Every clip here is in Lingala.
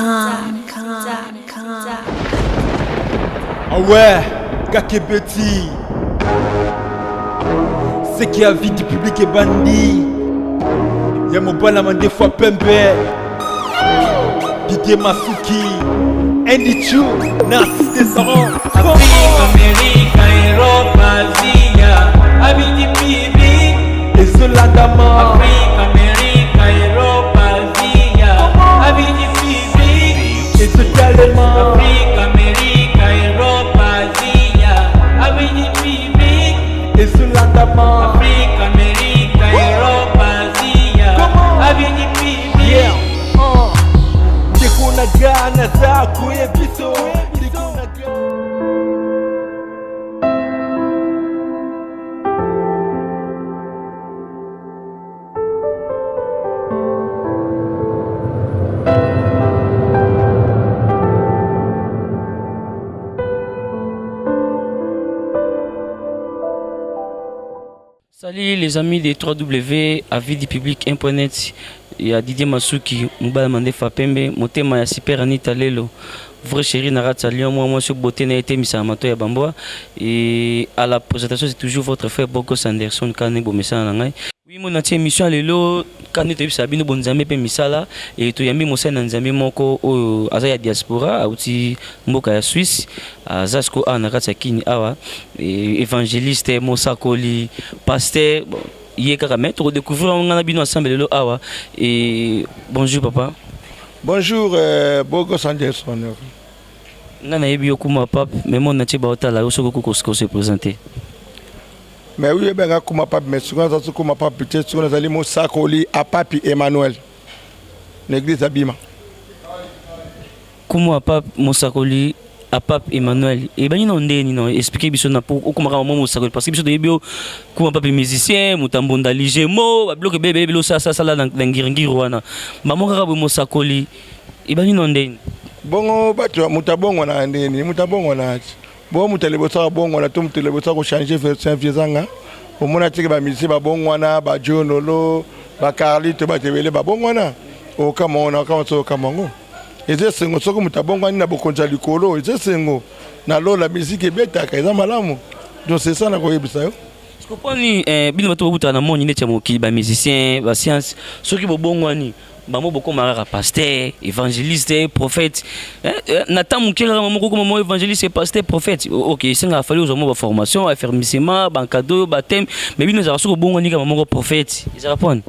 Ah ouais, Kakebeti. C'est qui a vie du public et bandit. Y'a mon balaman des fois Pembe. Didier Masuki. Andy Chou, Narcisse Descendant. Afrique, Amérique, Europe, Asie, avis du public. Et Zolandama. Afrique, Amérique, Europe, Asie, avis du public. Et Zolandama. Afrique, Amérique, Europe, Asie, avis du public. Et Zolandama. Afrique, Amérique, Europe, Asie, avis du public. Yeah. Dekona gana zako ebiso. Dekona gana. Salut les amis des 3W, avis du public .net. Il y a Didier Masuki, Mbala Mande Fapembe, Motema ya Super Anita Lelo, vrai chéri Naratsa Lyon, moi sur beauté n'a été mis à Mato ya Bamboa. Et à la présentation, c'est toujours votre frère Boko Sanderson, Kane Bomessa Nangai. Oui, mon émission Lelo, Kane Tebi Sabino Bonzame Pe Misala, et to Yami Mosen Nzame Moko, Azaya Diaspora, Auti Mboka ya Suisse, Zasko A Naratsa Kini Awa, évangéliste Mosakoli, pasteur. Il est à redécouvrir on a bien ensemble le awa et bonjour papa. Bonjour Bogo Sanderson. Nana ebi okuma pap mais mon natie ba otala o soko ko se présenter. Mais oui ben akuma pap mais souvent ça kuma pap peut-être souvent ali mo sakoli à papi Emmanuel. L'église Abima. Kuma pap Mosakoli à Pape Emmanuel et ben non ndeni non expliquer biso na pour comment maman Mosakoli parce que biso de bio kuma pap musicien mutambonda ligemo bloque bébé bilo ça là dans ngiringiro wana maman kaka Mosakoli et ben non ndeni bongo bato mutabongo na ndeni mutabongo na bo mutelebo sa bongo na to mutelebo sa ko changer version viezanga au mona tike ba musicien ba bongo wana ba jonolo ba Carlito ba tebele ba bongo wana o kama ona kama so kamango. Et c'est ce que nous avons dit, na lo la musique est bête, donc c'est ça que nous avons dit. Je comprends ni bien tu vas na moni netia mo ki ba musicien ba science ceux qui bongwani ba mo boko mara pasteur évangéliste prophète na tamu kela mo ko mo évangéliste pasteur prophète OK c'est nga fallu aux mo formation affermissement ban cadeau baptême mais bien nous avons bongwani ka mo prophète ils répondent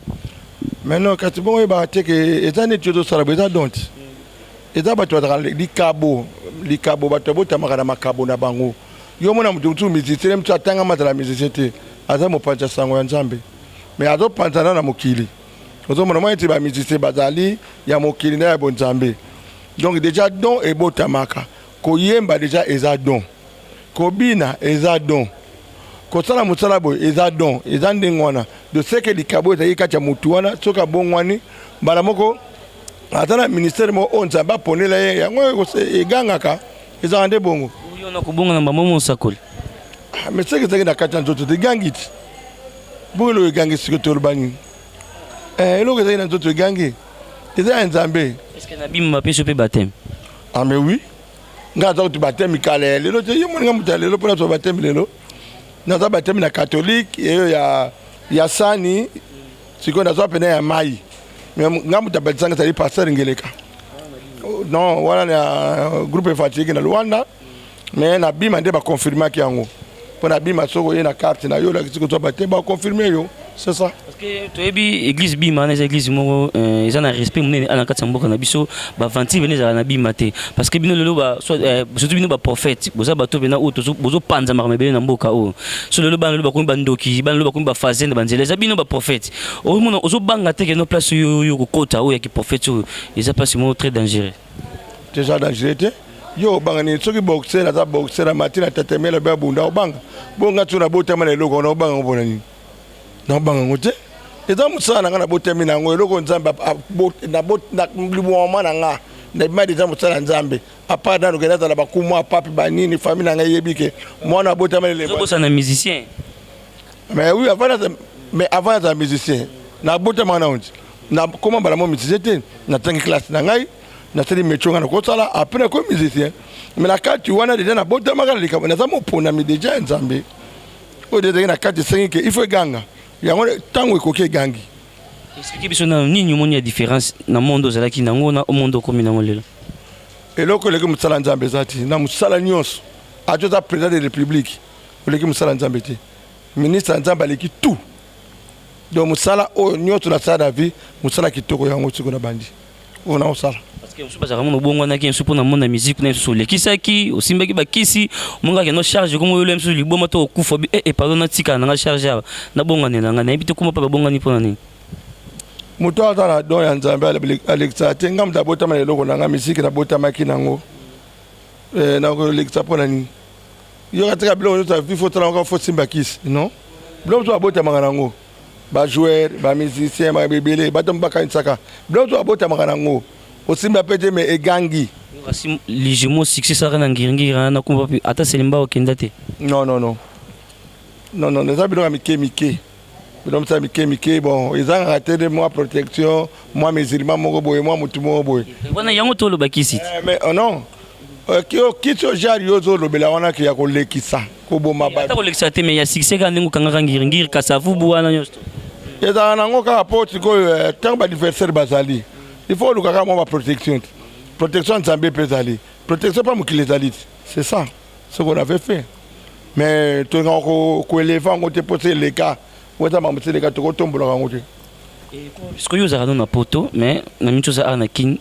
maintenant quand tu bon ba te que ezane tu do sala beza donc eza bato likabo bato botamaka na makabo na bango yo mona mutu musicien mtu atanga matala musicien te aza mopanza sango ya Nzambe mais azopanzana na mokili ozomona mwa ete ba musicien bazali ya mokili na ya bonzambe donc déjà don et botamaka koyemba déjà eza don kobina eza don kosala mosala boye eza don eza ndenge wana de ce que likabo ezali kati ya mutu wana soki abongwani mbala moko atana ministère mo onza ba ponela yango egangaka ezande bongo yo na kubonga na maman Mosakoli mais c'est que c'est na kata nzoto de gangit bolo egangi sikotolo bani eloko ezali na nzoto egangi eza Nzambe est-ce que na bima pe choper baptême ah mais oui ngaza ko baptême kale lelo te yimo nga mutale lelo pona so baptême lelo na za baptême na catholique ya sani siko na zo pena ya mai mais ngamu tabetsanga tali pasteur ngeleka non voilà na groupe fatigué na Luanda mais na bima nde ba confirmer ki yango pona bima soko ye na carte na yo la kisiko to ba te ba confirmer yo c'est ça parce que to ebi église bima na église moko ils en respect munene ana katsamboka na biso ba vanti venez na bima te parce que bino lelo ba surtout bino ba prophète boza bato bena o to bozo panza marmebele na mboka o so lelo ba lelo ba ko bandoki ba lelo ba ko ba fazenda banzela za bino ba prophète o mona ozo banga te que no place yo ko kota o ya ki prophète o eza place mo très dangereux déjà dangereux yo banga ni soki boxer na za boxer na matina tatemela ba bunda o banga bonga tuna botama na eloko na banga ngona ni na banga ngote eza musala ngana botema na ngo eloko Nzambe na libuwa na nga na bimadi za musala Nzambe apa da ngena za ba kumwa papi banini famille na nga yebike mwana botema le zo bosa na musicien mais oui avant d'être musicien na botema na onti na comment bala mo musicien te na tangi classe na ngai na sali métier ngana ko sala après ko musicien mais la kati wana déjà na bota makala likabo na zamo pona mi déjà nzambe o déjà na kati 5 il faut ganga yango tango ekoke gangi. Expliquez biso na nini moni ya différence na monde ozalaki nango na monde komi nango lelo. Eloko leki musala nzambe zati na musala nyonso ajoza président de la république oleki musala nzambe te ministre nzambe aleki tout donc musala o nyonso na sala na vie musala kitoko yango tsiko na bandi ona osala parce que osuba zaka mono bongo na ki nsupo na monde musique na nsuso lekisaki osimbaki bakisi monga ke no charge comme yo lemso liboma to okufa bi pardon na tika na charge na bonga ne na na ebite kuma pa bonga ni pona ni moto azala don ya nzambe alexa te ngam da botama eloko na nga musique na botama ki nango na ko alexa pona ni yo katika bilo to vifo tala ngo fo simba kisi non bilo to botama nango ba joueur ba musicien ba bebele ba tomba ka nsaka bilo to botama nango osimba pete me egangi kasi ligimo succès ça na ngiringira na kumba ata selimba okenda te non les habitants mike donc ça mike bon ils ont raté de moi protection moi musulman moko boy moi mutu moko boy wana yango to lo bakisi mais non kito jari yozo lo bela wana ki ya ko lekisa ko boma ba ta ko lekisa te me ya succès ka ndengu kanga ngiringira kasavu buwana nyosto eza nango ka porte ko tant ba adversaire bazali il faut le kaka moi protection nzambe pezali protection pas mukile zali c'est ça ce qu'on avait fait mais to ko éléphant ko te poser les cas wata mamutse les cas to ko tombola ngote parce que yo za na poto mais na micho za ana kin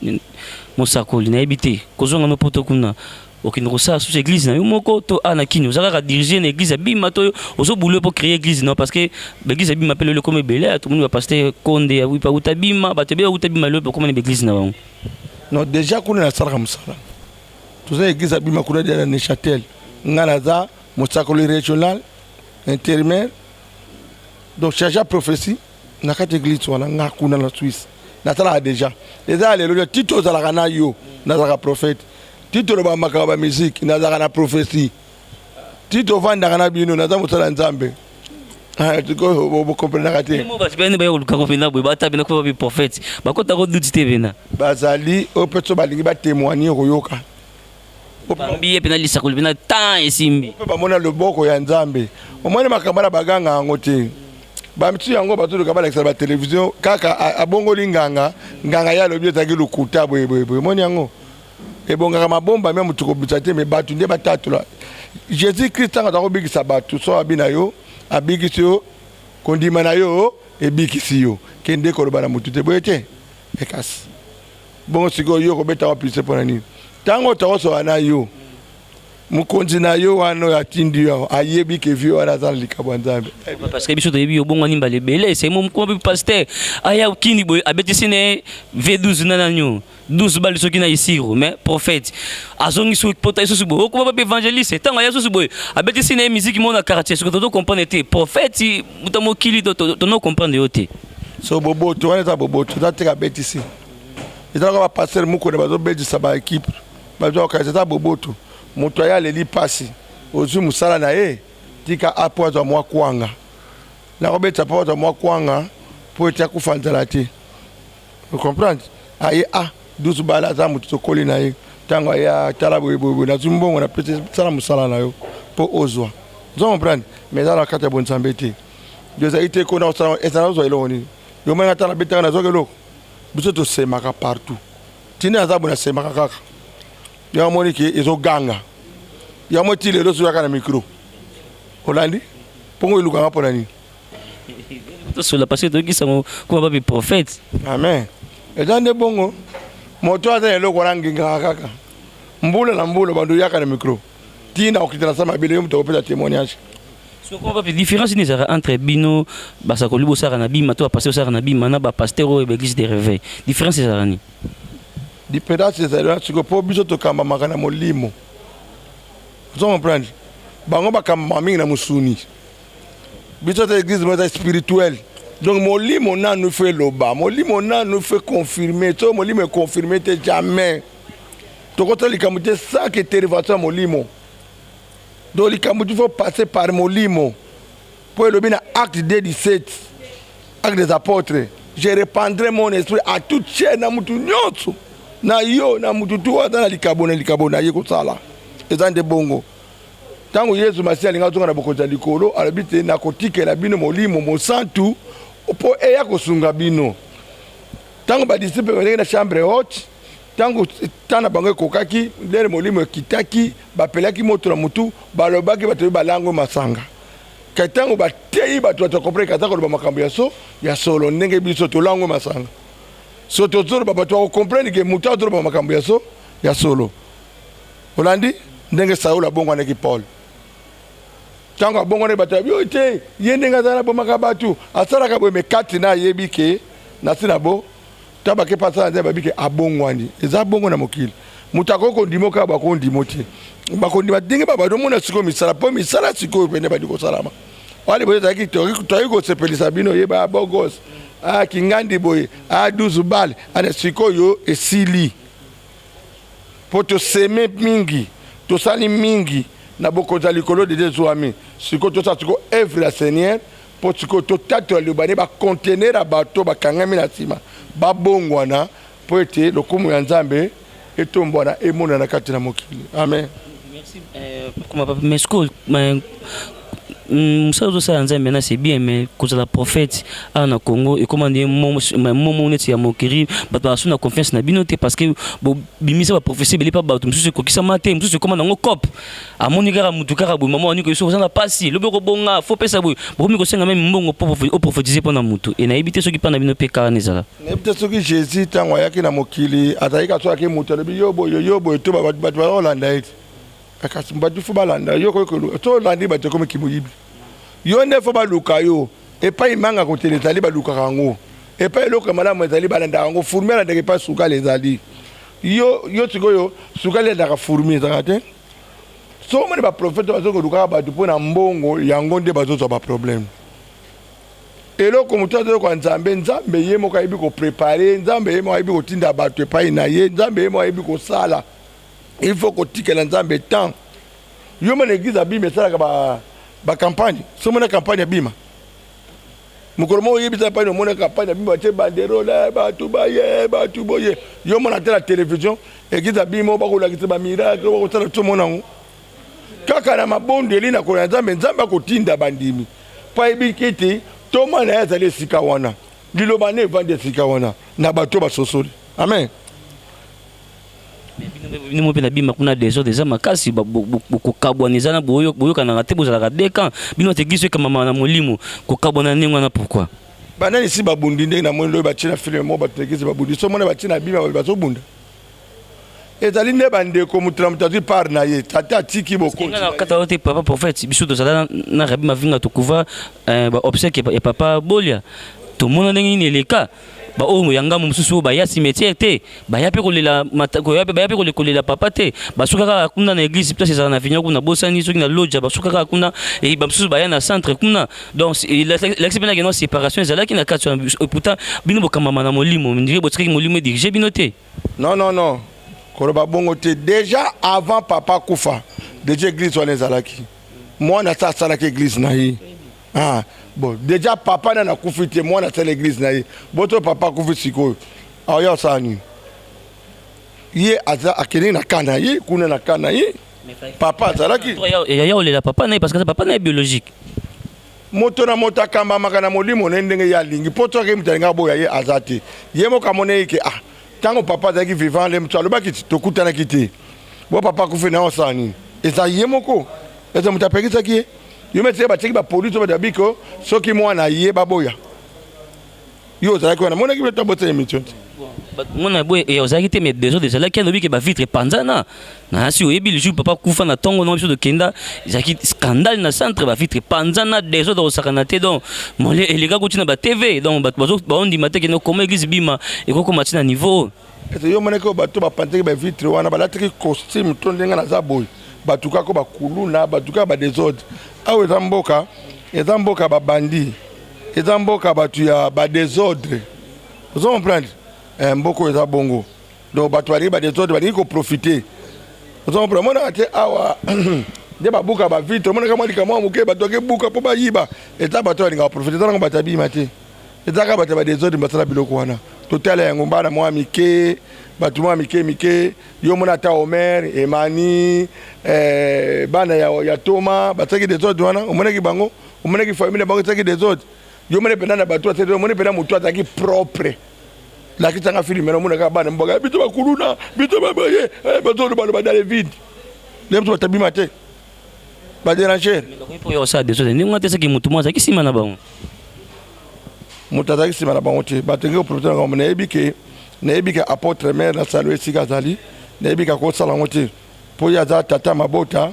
mosakoli na ebité kozonga no poto kuna okino ça sous église na yo moko to ana kin yo za ka diriger na église bima to ozo boulot pour créer église non parce que l'église bima appelle le comme belé tout le monde va pasteur Konde ya oui pa utabima ba tebe utabima le comme l'église na wango non déjà kuna na sala musala to za église bima kuna dia na Neuchâtel ngana za mosakoli régional intérimaire donc chercher prophétie na kati église wana nga kuna na Suisse na sala déjà les allez le tito za la kana yo na za prophète tito ba makaba musique na za kana prophétie tito vanda kana bino na za musala nzambe tu ko bo comprendre kati mo ba bene ba yo ka ko fina bo ba ta bene ko ba prophète ba ko ta ko dutite bena bazali o petso balingi ba témoigner koyoka bambiye pena lisakoli pena tan esimbi pe bamona loboko ya nzambe omone makamala baganga yango te bamiti yango batulu kabalekisa ba télévision kaka abongoli nganga ya lobi ezaki lukuta boye omoni yango ebongaka mabomba me mutu kobisa te me batu nde batatula Jésus Christ anga takobikisa batu so abina yo abikisi yo kondima na yo ebikisi yo kende koloba na mutu te boye te ekasi bongo sikoyo yo kobeta wa plise pona nini tango toso ana yo mukonzi na yo wano ya tindi yo ayebi ke vio wana za likabo nzambe parce que biso toyebi yo bongo nimba lebele c'est mon ko pasteur aya kini boy abetisi ne V12 nananyo 12 bali soki na isiro mais prophète azongi so pota so bo ko ba évangéliste tango ya so boy abetisi ne musique mona quartier so to comprendre te prophète mutamo kili to no comprendre yo te so bobo to wana za bobo to za teka betisi eza ko ba pasteur muko ne bazo betisa ba équipe bazo ka za bobo to moto ya leli pasi ozu musala na ye tika apo za mwa kwanga na kobeta po za mwa kwanga po tia kufanzala te vous comprenez aye dusu bala za mutu tokoli na ye tango ya talabo ebo na zumbongo na pete sala musala na yo po ozwa vous comprenez mais dans la carte bon sambete deux a été qu'on a ça ezana zo eloni yo mena tala beta na zo kelo biso to semaka partout tina za bona semaka kaka ya moni ki ezo ganga ya moti le dosu yaka na micro olandi pongo iluka ngapo nani to sur la passé to kisa ko ba bi prophète amen ezande bongo moto ata eloko ranginga kaka mbula na mbula bandu yaka na micro tina okitana sama bile yo mto pesa témoignage so ko ba différence ni ça entre bino basa ko libo sara na bima to passer sara na bima na ba pasteur e église de réveil différence ça ni di pedace za là tu ko biso to kamba makana molimo vous comprenez bango ba kamba mingi na musuni biso ta église mo spirituelle donc molimo na nous fait loba molimo na nous fait confirmer to molimo confirmer te jamais to ko tali kamute ça que dérivation molimo donc il kamute faut passer par molimo pour le bien acte 17 acte des apôtres je répandrai mon esprit à toute chair na mutu nyonso na yo na mututu aza na likabo na ye kosala eza nde bongo ntango yesu masi alingi azonga na bokonzi ya likolo alobi te nakotikela bino molimo mosantu mpo eya kosunga bino ntango badisiple baleki na chambre haute ntango ntan na bango ekokaki lere molimo ekitaki bapelaki moto na mutu balobaki bato balango masanga kai ntango bateyi bato batakomprene kaza koloba makambo ya solo ndenge biso tolango masanga so tozoloba bato bakokomprene ke mutu azoloba makambo ya solo olandi ndenge Saul abongwanaki Paul ntango abongwanaki bato yo te ye ndenge aza na bomaka bato asalaka boye me kati na ayebi ke nasi na bo tabake pasala nzambe babike abongwani eza bongo na mokili mutu akoki kondima kaka bakondima te bakondima ndenge badomona sikoyo misala mpo misala sikoyo pene badi kosalama wale boye ezalaki toyaki kosepelisa bino yeba bogos kingandi boye 12 bale ane sikoyo esili mpo toseme mingi tosali mingi na bokonzi ya likolo dede zwami sikoyo tosala sikoyo evre ya seigneur mpo sikoyo totatola libane bakontener ya bato bakangami na nsima babongwana mpo ete lokumu ya nzambe etombwana emonana kati na mokili amen. Mais school mosala ozosala nzambe na c'est bien mais kozala prophète awa na Congo ekomandi momo neti ya mokiri bato basu na confiance na bino te parce que bobimisa baprophétie belepa bato mosusu ekokisama te mosusu ekoma nango cope amoni kaka mutu kaka boye mama wani koyeso kozanga pasi lobi okobonga fo pesa boye bokomi kosenga meme mbongo mpo oprophétise mpo na mutu e nayebi te soki mpa na bino mpe kaka nezala nayebi te soki jésus ntango ayaki na mokili azalaki asolaki mutu alobi yo boye to bato bakolanda ete kasi bato fo balanda yo tolandi bato ekomi kimoyibi yo nde fo baluka yo epai manga kotele ezali balukaka yango epai eloko malamu ezali balandaka yango fourmi alandaka epai sukali ezali yo sikoyo sukali elandaka fourmi ezalaka te so omoni baprofete bazoki kolukaka bato mpo na mbongo yango nde bazozwa baproblème eloko motu azoyoka nzambe ye moko ayebi koprepare nzambe ye moko ayebi kotinda bato epai na ye nzambe ye moko ayebi kosala il faut kotikela nzambe temps yo mona église abima esalaka bacampagne so mona campagne abima mokolo moko oyebisa campagne omona campagne abima batie banderole bato baye bato boye yo mona te la télévision église abima bakolakisa bamiracle bakosala to monango kaka na mabondeli na kola nzambe akotinda bandimi mpo ayebiki ete tomana ye azali esika wana liloba ne evandi esika wana na bato basosoli amen. bino mo pe na bima kuna désordre eza makasi kokabwana eza na boyokanaka te bozalaka dekan bino te giso ekamama na molimo kokabwana ndenge wana pourquoi banani esi babundi ndenge na moni loyo batie na filme mo bato egisi babundi so mona batie na bima bazobunda ezali nde bandeko moto na moto azwi part na ye tate atiki bokota oyo te papa prophète biso tozala na rabi mavinga tokuva baobsèque ya papa bolia tomona ndenge nini eleka baoyo yanga mosusu oyo baya cimetière te baya mpe kolela papa te basuka kaka kuna na église place ezala na vinya kuna bosani soki na lodja basuka kaka kuna bamosusu baya na centre kuna donc lakisi mpenaki no séparation ezalaki na kati pourtant bino bokamama na molimo ndire botikaki molimo edirige bino te non koloba bongo te déjà avant papa kufa déjà église wana ezalaki mwana sa asalaki église na ye bon déjà papa na kufi te mwana asala église na ye boto papa kufi sikoyo aoya osala nini ye aza akendeki na ka na ye kuna na ka na ye papa azalaki ya olela papa na ye parce que papa na ye biologique moto na moto akambamaka na molimo na ndenge ye alingi mpo toki moto alingaka boya ye aza te ye moko amona ye ke ntango papa azalaki vivant le moto alobaki tokutanaki te bo papa kufi na osala nini eza ye moko eza moto apekisaki ye yo meti batiaki bapolisi oyo badabiko soki mwana ye baboya yo ozalaki wana monaki beto abotela émission te mona boye ozalaki te mais désordre ezalaki alobi ke bavitre epanzana nasi oyebi le jour papa kufa na ntongo na biso tokenda ezalaki scandale na centre bavitre epanzana désordre osakana te donc mole eleka koti na batv donc bato baondima te kende koma église bima ekokoma ti na niveau ete yo monaki oyo bato bapanzaki bavitre wana balataki costume to ndenge naza boye batukako bakuluna batukaka badésordre awa eza mboka babandi eza mboka bato ya badésordre ozo comprendre mboka oyo eza bongo donc bato balingi badésordre balingi koprofite ozo comprendre monaka te awa nde babuka bavitre omonaka mwa likambo ya moke bato akebuka mpo bayiba eza bato balingaka baprofite eza nango bato abima te ezaka bato ya badésordre basala biloko wana totala yango bana mwa mike bato mwa mike yo mona ta Omer Emani bana ya Toma bataki des autres wana omonaki bango omonaki famille bango bataki des autres yo mona pena na bato atete mona pena mutu ataki propre la kitanga filime na mona ka bana mboga bito bakuluna bito babaye bato bana badale vide les gens tabi maté ba déranger pour yo ça des autres ni ngate saki mutu mwa zaki sima na bango mutu ataki sima na bango te batengi ko protéger ngom na ebike apôtre mère na salwe sikazali na ebike ko sala ngote po ya za tata mabota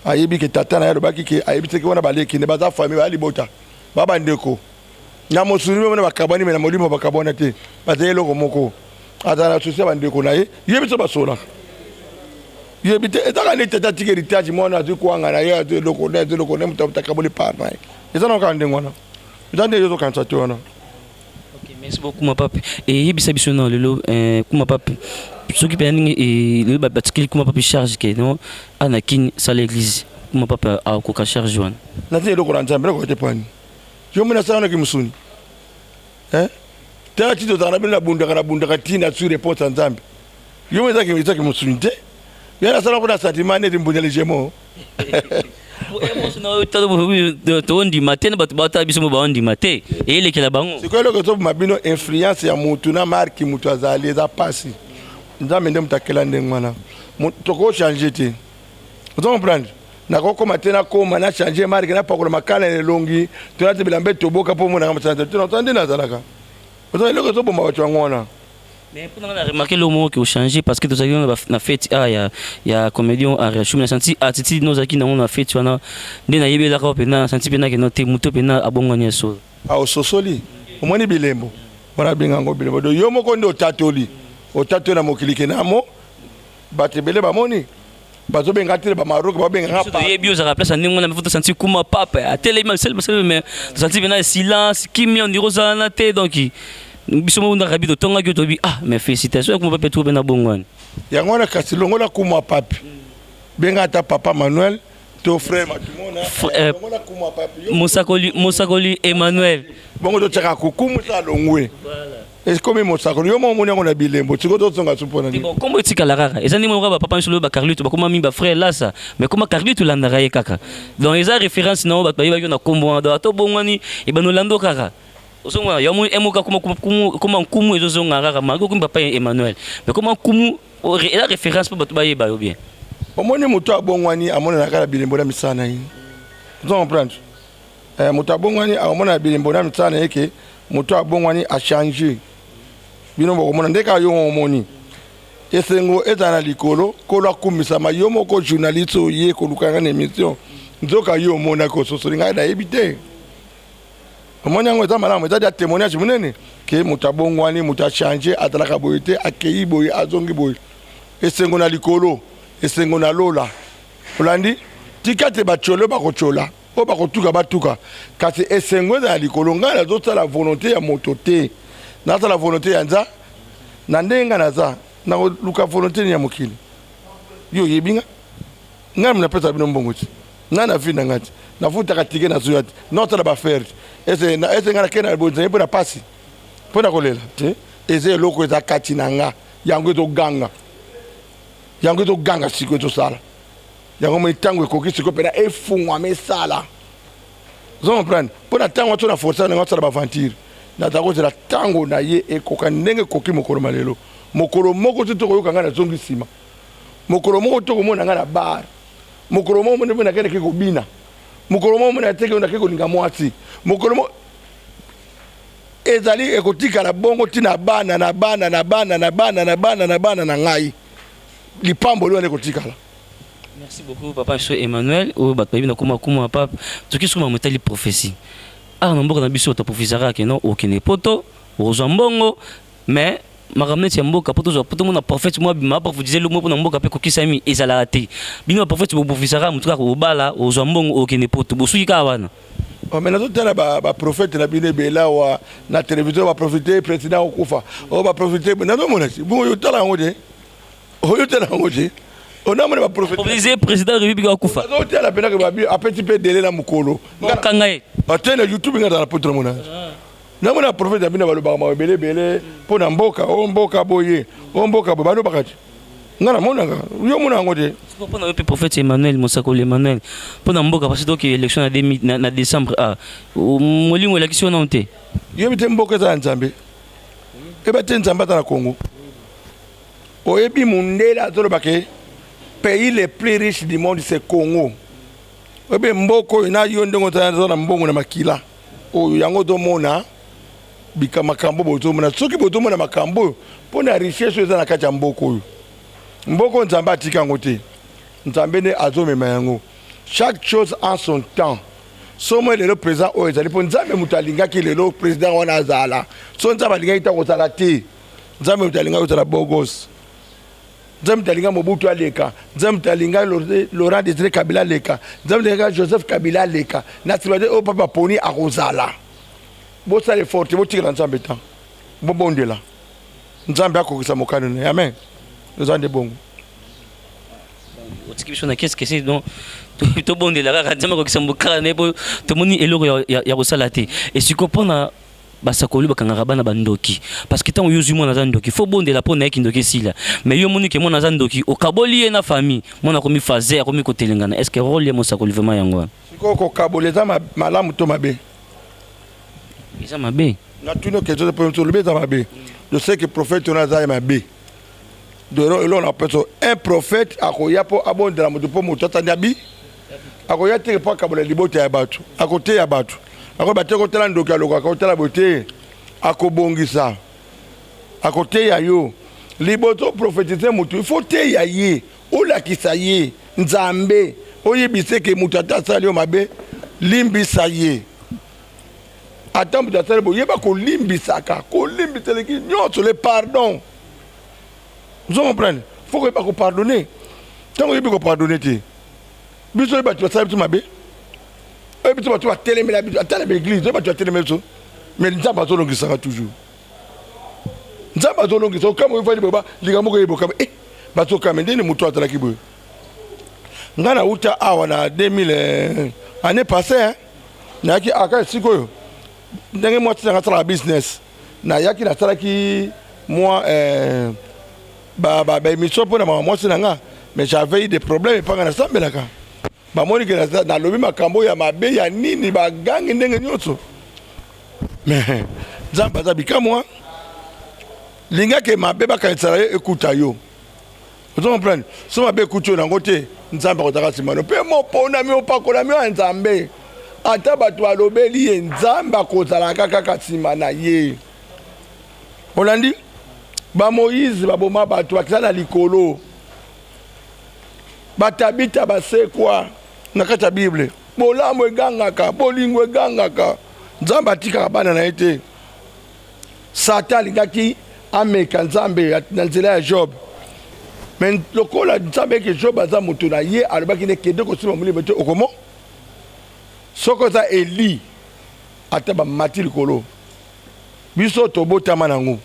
ayebike tata na yalo bakike ayebite ke wana baleki ne baza famille bali bota baba ndeko na mosuri mona bakabani na molimo bakabona te bazelo ko moko azana susia bandeko na ye yebite basola yebite ezaka ne tata tike héritage mona azikuanga na ye azelo ko ne mutata kaboli parma ezana ka ndengwana ezande yozo kansa to wana. Merci beaucoup, ma pape. Et il y a un lelo, ma pape. Ce qui peut et le batikili kuma pape charge que non, anakin ça l'église. Ma pape a koka charge joan. Na te loko nzambe ko te pani. Yo mena sana ki musuni. Tena ti to tana bina bunda ka tina sur réponse nzambe. Yo mena ki musuni te. Yana sana ko na sentiment ne mbunye lejemo. Tondi matin bata biso mo baondi matin et les kila bango c'est quoi le que mabino influence ya mutu na marque mutu azali za passi nzambe ndem takela ndengwana toko changer te vous comprenez na ko matena ko mana changer marque na pakola makala ne longi tunate bilambe toboka po mona kama tante tunatande na zalaka vous savez le que bomba watu ngona. Mais pour nous remarquer le mot qui a changé parce que tout ça na fête il y a comédien à réaction na senti attitude nos aki na on a fait wana ndena yebela ka pena senti pena ke note muto pena abonganya so a ososoli omoni bilembo wana binga ngo bilembo do yo moko ndo tatoli o tatona mokilike namo batebele bamoni bazo benga tele ba Maroc ba benga pa yebi oza place ndingo na photo senti kuma papa a tele même mais senti pena silence kimi on diroza na te donc biso mo ndaka bito tonga kyo tobi mais félicitations ko papa trouver na bongwane yango na kasilongo la kuma papi benga ta papa Manuel to frère matumona yango la kuma papi Mosakoli Emmanuel bongo to tsaka kukumu sa longwe voilà est comme Mosakoli yo mo mona ngona bilembo tiko to tsonga supona ni bon kombo tika la rara ezani mo ba papa nsolo ba Carlito ba koma mi ba frère là ça mais comment Carlito landara ye kaka donc eza référence na ba ba na kombo do to bongwani e banolando kaka osongwa ya mu emoka kuma nkumu ezo zonga kaka mako kumba papa Emmanuel mais comment kumu la référence pour ba yeba yo bien omoni mutu abongwani amona na kala bilembo na misana yi vous comprenez mutu abongwani amona bilembo na misana yake mutu abongwani a changer bino boko mona ndeka yo omoni esengo ezana likolo kolo akumisa mayomo ko journaliste ye ko lukanga na émission nzoka yo mona ko sosolinga da ebite omoni yango eza malamu eza dia témoignage munene ke mutu abongwani mutu a changer atalaka boyete akei boye azongi boye esengo na likolo esengo na lola olandi tikate bacholo bakochola o bakotuka batuka kasi esengo na likolo ngana zota la volonté ya moto te na la volonté ya nza na ndenga naza na luka volonté ya mokili yo yebinga ngam na pesa bino mbongoti na vina ngati na futa katike na zuyati nota la ba faire ese ngana kena bonze pour na pasi pour na kolela te eze loko eza kati na nga yango to ganga yango to ganga siko to sala yango mo tango ekoki siko pena efungwa mesala vous comprenez pour na tango to na forcer na ngata ba aventure na tango zela tango na ye ekoka ndenge koki mokolo malelo mokolo moko to ko yokanga na zongi sima mokolo moko to ko mona nga na bar mokolo moko mo na kene ke ko bina mokolo moko na teke na ke ko linga mwati mokolo mo ezali ekotika la bongo tina bana na ngai lipambo lwana ekotikala. Merci beaucoup papa monsieur Emmanuel o batbabi na kuma papa toki suma motali prophétie namboka na biso to professeur ke non okene poto ozambongo mais makamne ti mboka poto mona prophète moi bima pour vous dire le mot pour mboka pe kokisami ezala te bino prophète bo professeur mutuka ko bala ozambongo okene poto bosuika wana mais nazo tala ba prophète na bine bela wa na télévision ba profiter président okufa o ba profiter nazo mona si bo yo tala ngode o tala ngode on a mon prophète obligé président république okufa nazo tala pena ke ba a petit peu délai na mukolo kangaye atene YouTube ngata na poto mona Na mona prophète abina balobaka ma belé belé pour na mboka boye mboka boye bano bakati ngana monanga yo mona ngote pour na prophète Emmanuel Mosakoli Emmanuel pour na mboka parce que élection na décembre molingo la question na te yo bité mboka za nzambe e ba te nzambe ta na Congo o ebi mundela zolobake pays les plus riches du monde c'est Congo ebe mboko ina yo ndongo ta na mbongo na makila o yango do mona bika makambo boto mona soki boto mona makambo pona richesse eza na kati ya mboko mboko nzambe atika ngote nzambe ne azomema yango chaque chose en son temps somo le président o ezali po nzambe mutalinga ki le président wana azala so nzambe alinga ita kozala te nzambe mutalinga kozala bogos nzambe mutalinga Mobutu aleka nzambe mutalinga Laurent Désiré Kabila aleka nzambe mutalinga Joseph Kabila aleka na tibade o papa poni akozala bo ça est fort bo tika nzambe ta bo bondela nzambe akokisa mokano ne amen nous en de bon qu'est-ce que c'est donc to bondela ka nzambe akokisa mokano ne bo to moni eloko ya kosala te et si comprendre basakoli bakangaka bana bandoki parce que tant yozu mona zandoki faut bondela po na kindoki sila mais yo moni ke mona zandoki okaboli na famille mona komi fazer komi kotelengana est-ce que rôle ya mosakoli vraiment yango siko kaboleza malamu to mabe isa mabe na tuno ke zo pour le beza mabe je sais que prophète on a za mabe de l'on appelle un prophète akoya po abondela moto po moto tandabi akoya te po kabola libote ya batu akote ya batu akobate kotela ndoki aloko akotela bote akobongisa akote ya yo liboto prophétiser mutu il faut te ya ye olakisa ye nzambe oyebise ke mutu atasali yo mabe limbisa ye ata mutu atasali bo yeba kolimbisaka kolimbiseleki nyonso le pardon vous comprenez faut que ko pardonner tant que ko pardonner te biso ba tu basali tu mabe et puis tu vas télémer la Bible, attends l'église, tu vas télémer ça. Mais nous avons besoin de ça toujours. Nous avons besoin de ça. Comme on fait des baba, les gars m'ont dit eh, bateau comme des moutons à la kibo. Nous avons eu à 2000 année passée, hein. Na ki aka siko. Ndenge moi tu as la business. Na yaki na sala ki moi mission pour na moi c'est nga. Mais j'avais eu des problèmes pas na sambe là ka. Ba moni ke na lobi makambo ya mabe ya nini ba gangi ndenge nyonso mais nzamba za bikamwa linga ke mabe ba kaitsala ekuta yo vous comprenez so mabe ekuta na ngote nzamba ko taka simano pe mo pona mi opakola mi nzambe ata batu alobeli ye nzamba ko zala kaka katsima na ye olandi ba Moïse ba boma batu akisala likolo batabita basekwa na kata Bible bolamu egangaka bolingo egangaka nzambe atikaka bana na ete Satan alingaki ameka nzambe na nzela ya Job mais lokola nzambe ke Job aza moto na ye alobaki ne kende kosima molimo te okomo soko za Eli ata bamati likolo biso tobotama nango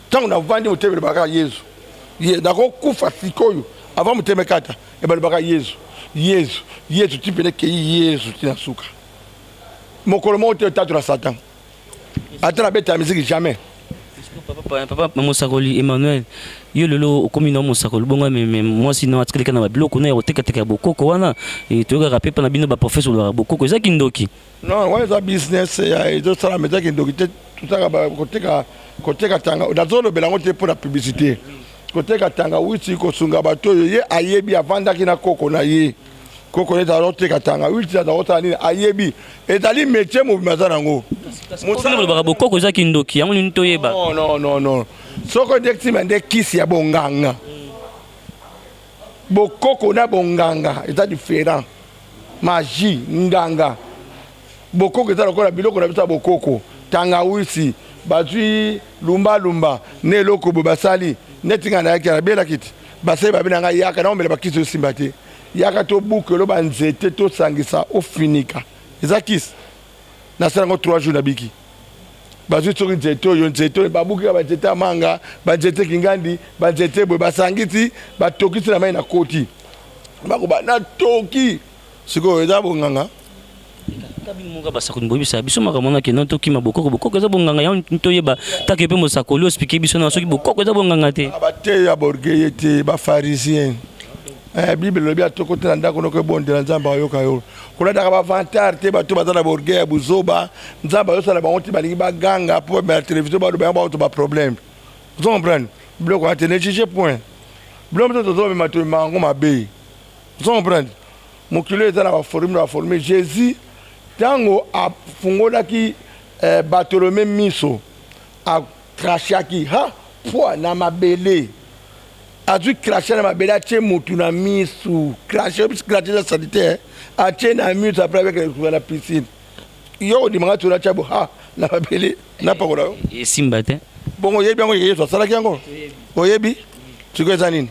ntango navandi motebele baka Yesu nakokufa sikoyo avant moteme kata ebalobaka Yesu tipele ke Yesu tina suka mokolo mo te tatu na Satan atala beta musique jamais papa mosakoli Emmanuel yo lelo okomi na mosakoli bonga mais moi sinon atikaka na biloko na oteka bokoko wana et toyoka pe na bino ba professeur la bokoko eza kindoki non ouais ça business ya ezo sala meza kindoki te tutaka ba koteka tanga dazolo belango te pour la publicité koteka tanga witi kosunga bato ye ayebi avandaki na koko na ye koko neta roteka tanga witi za rota nini ayebi etali métier mo bimaza nango mosala ba bokoko za kindoki yango ni toyeba non soko dekti mande kisi ya bonganga bokoko na bonganga eza différent magie nganga bokoko eza lokola biloko na biso bokoko tanga witi bazui lumba ne loko basali netinga na yaki bela kiti basai babina nga yaka na omela bakisi simbate yaka to bukelo banzete to sangisa ofinika eza kisi na sala ngo 3 jours na biki bazui to nzeto yo nzeto babuki ba nzete manga ba nzete kingandi ba nzete bo basangiti batokisi na mai na koti bako ba na toki siko eza bonganga Kabi munga basakuni bobi sa biso makamona ke non to kima bokoko bokoko za bonganga ya nto yeba take pe mosakoli expliquer biso na soki bokoko za bonganga te abate ya borgeye te ba pharisien bible lobi atokota ndako noko bondela nzamba yoka yo kula daga ba vantar te bato bazala borgeye buzoba nzamba yo sala bango ti balingi baganga po ba television ba do ba to ba problème vous comprenez bloko atene chiche point bloko to zo me mato mango mabe vous comprenez mokilo ezala ba former Jésus tango a fungolaki Bartholomé miso a krashaki ha po na mabele azui krasha na mabele a che mutu na misu krasha krasha sanitaire a che na misu après avec la piscine yo di manga tuna chabo ha na mabele na pakola e simba te bongo yebi yango yeso sala kyango oyebi tukweza nini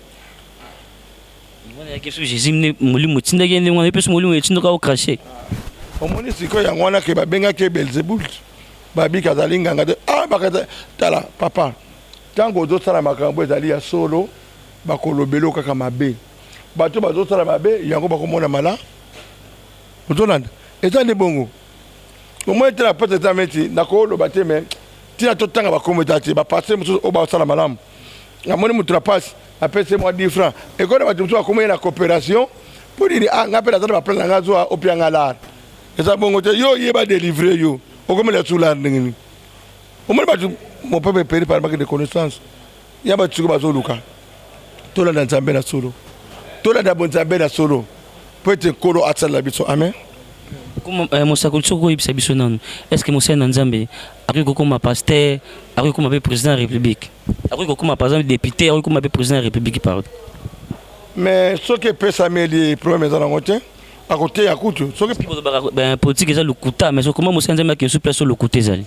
mwana yake su Jésus ne mulimu tinda gende mwana peso mulimu echindo ka o krashe omoni siko yango wana ke babengaki Belzebul babika azali nganga te bakata tala papa ntango ozosala makambo ezali ya solo bakolobela kaka mabe bato bazosala mabe yango bakomona mala ozolanda eza nde bongo omoi te na pete eza meti nakoloba te me tina totanga bakombo eza te bapase mosusu oyo basala malamu amoni motu na pasi apese mwa 10 francs ekona bato mosusu bakomoye na coopération mpo nini nga mpe nazala baplane na nga zwa opianga lara eza bongo te yo yeba délivrer yo okomela tula ndengeni omoni bato mon peuple péri par manque de connaissance ya bato siko bazoluka tolanda nzambe na solo tolanda bonzambe na solo po ete nkolo asalela biso amen mosakoli soki oyebisa biso nanu est ce que mosali na nzambe akoki kokoma pasteur akoki kokoma mpe président ya république akoki kokoma par exemple député akoki kokoma mpe président ya république pardon mais soki epesami eli problème eza nango te akoteya kutu soki politique eza lokuta mais comment mosali nzambe akende so place oyo lokuta ezali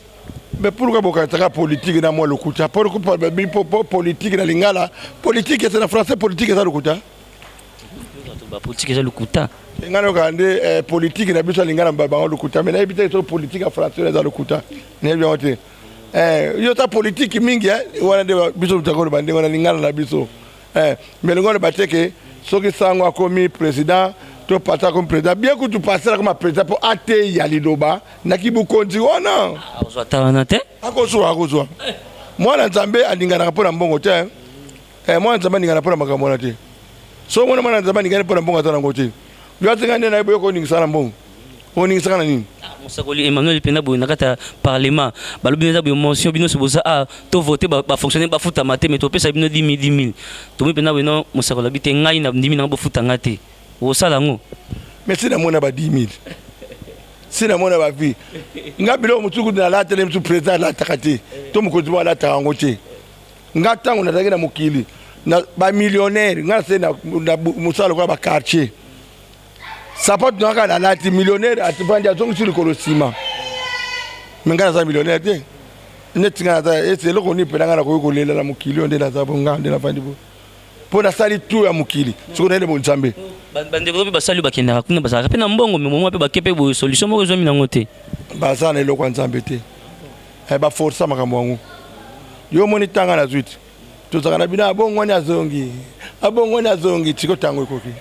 mais pourquoi bokanisaka politique na mwa lokuta po politique na lingala politique eza na français politique eza lokuta politique eza lokuta nga nayoka nde politique na biso alingala bango lokuta mais nayebi te so politique ya français eza lokuta nayebi yango te yo ta politique mingi wana nde biso tutakoloba ndenge wana lingala na biso mais lingo loba te ke soki sango akomi président to pasa comme président bien que tu passes comme président pour ater ya liloba naki bukonzi wana azwa tawana te akozwa mwana nzambe alingana mpona mbongo te mwana nzambe alingana mpona makambo na te so mwana nzambe alingana mpona mbongo ata nango te yo atinga nde na ye boyoka oningisaka na mbongo oningisaka na nini mosakoli Emmanuel pena boye na kati ya parlement balobi eza boye motion bino soboza to vote bafonctionnaire bafutama te mais topesa bino 10 000 tomi pena boye no mosakoli abi te ngai na 10 000 nango bofutanga te osala yango mais si namona ba 10 000 si namona ba vie nga bilo mutuku na la tele mutu président la takate to mukonzi wa la tarango te nga tango na tagina mukili na ba millionnaire nga se na musala kwa ba quartier sapato na kana la ti millionnaire atibanja zongi sur kolosima menga za millionnaire te netinga za ese loko ni pelanga na ko lela la mukili onde na za bonga onde na fandi bo pona sali tu ya mukili siko nende bonzambe bande ko basali bakenda kuna basaka pe na mbongo mais mo pe bakepe bo solution mo zomi nango te bazana eloko nzambe te ba force makambo wangu yo moni tanga na zwit tozaka na bina abongo ni azongi tiko tango ekoki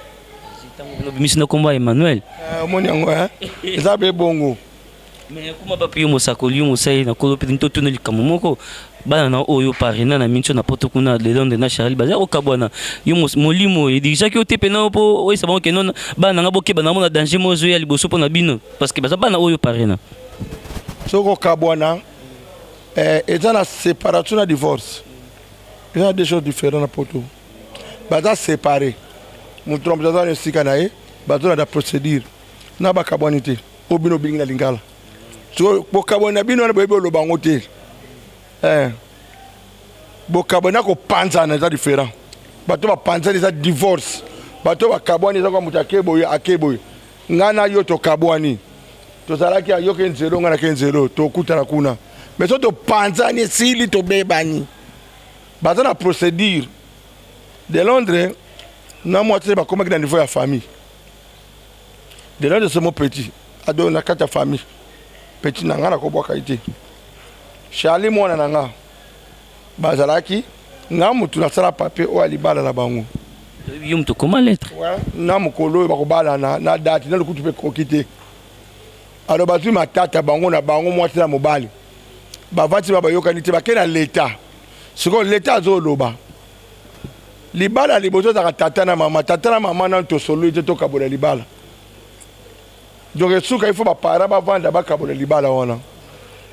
tango bimisi na komba Emmanuel moni yango eza be bongo mais kuma papi yo mosakoli yo mosai na kolo pe ntoto no likamo moko bana na oyo parina na mincho na poto kuna le londe na Charles baza okabwana yo molimo edija ki otepe na po oyesa bango ke non bana nga boke bana mona danger mozo ya liboso pona bino parce que baza bana oyo parina soko kabwana eza na séparation na divorce eza des choses différentes na poto baza séparé mon trompe baza na sika na ye baza na procédure na bakabwani te obino bingi na lingala so bokabwana bino na boyebe olobango te bokabwana ko panzana eza différent bato bapanzana eza divorce bato bakabwani eza kwa mutu akeboye nga na yo tokabwani tozalaki ayoke nzelo nga na ke nzelo tokutana kuna mais so topanzani esili tobebani baza na procédure de Londres na moitié bakomaki na niveau ya famille de Londres c'est mon petit ado na kati ya famille petit na nga nakobwaka ye te Charlie mwana na nga bazalaki nga mutu nasala papier oyo alibala na bango yo mutu koma lettre na mokolo oyo bakobala na date na lokutu mpe koki te alors bazwi matata bango na bango mwasi na mobali bavandi bayokani te bakei na leta sikoyo leta azoloba libala liboso ezaka tata na mama nano tosolo te tokabola libala donc esuka ifo bapara bavanda bakabola libala wana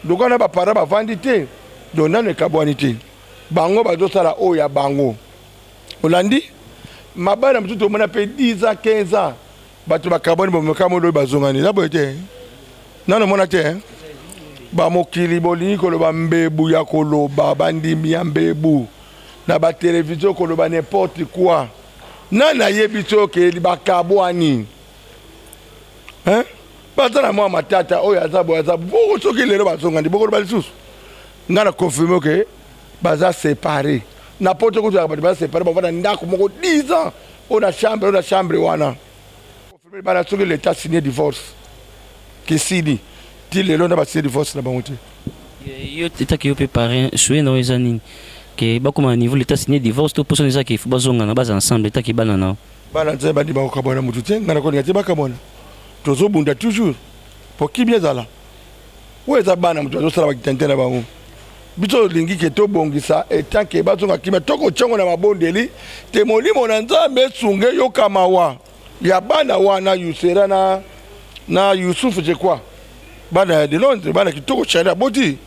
donc wana bapara bavandi te donc nano ekabwani te bango bazosala oyo ya bango olandi mabala mosusu tomona mpe 10 ans 15 ans bato bakabwani bomekamo oyo bazongani eza boye te nano mona te bamokili bolingi koloba mbebu ya koloba bandimi ya mbebu na batelevizio koloba n'importe quoi nani ayebi soki bakabwani baza na mwa matata oyo aza boye aza boko soki lelo bazongani bokoloba lisusu nga na confirme ke baza séparé na poto kutaka bato baza séparé bavanda ndako moko 10 ans oyo na chambre wana confirme bana soki l'état signé divorce kesili ti lelo na basigné divorce na bango te yo etaki yo mpe parrain souye na oyo eza nini ke bakoma na niveau l'état signé divorce to posoni eza ke bazongana baza ensemble etaki bana nao bana nzambe bandi bakokabwana motu te nga na kolinga te bakabwana tozobunda toujours po kibi ezala oyo eza bana motu azosala bakitante na bango biso olingi ke tobongisa etant ke bazonga kimia tokotiango na mabondeli te molimo na nzambe esunge yokamawa ya bana wana yusera na yusufu je kwa bana ya de Londres bana kitoko chana boti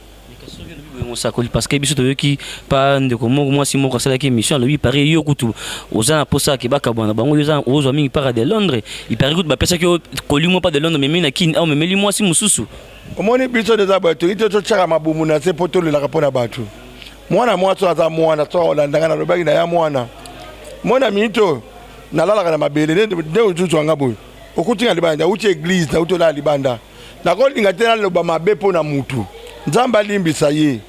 mosakoli parce que biso toyoki pa ndeko moko mwasi moko asalaki émission alobi pare yo kutu oza na posa ke bakabwana bango ozwa mingi para de Londres ipari kutu bapesaki yo kolimo pa de Londres memeli na kini memeli mwasi mosusu omoni biso deza bato ite totyaka mabumu na se po tolelaka mpo na bato mwana mwasi aza mwana so olandanga nalobaki na ya mwana mito nalalaka na mabele nde ozuzu anga boye okutinga libanda uti église na uti olala libanda nakolinga te naloba mabe mpo na mutu nzambe alimbisa ye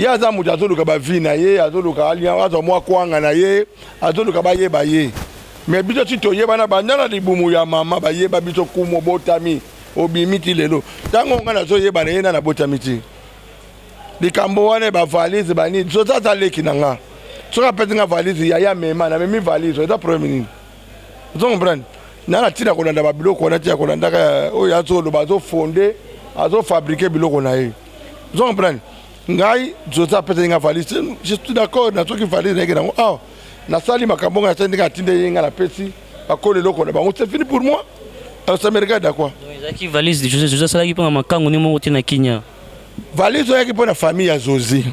aza mutu azoluka bavi na ye azoluka azwa mwa kwanga na ye azoluka bayeba ye me biso ti toyeba na banda na libumu ya mama bayeba biso kumu botami obimi ti lelo ntango nga nazoyeba na ye na botami ti likambo wana bavalise banini so aza leki na nga soki apesi nga valise yaya mema na memi valise eza problème nini ozo comprendre na ntina kolanda babiloko wana tia kolandaka oyo azoloba azofonde azofabrike biloko na ye ozo comprendre ngai zoza apesi nga valise je suis d'accord na soki valise na yeke nango awa nasali makambo nga nasali ndenge atinde ye nga napesi bakolo eloko na bango c'est fini pour moi alors ça me regarde à quoi ezalaki valise de José asalaki mpo na makango ni moko te na kinya valise oyaki mpo na famille ya José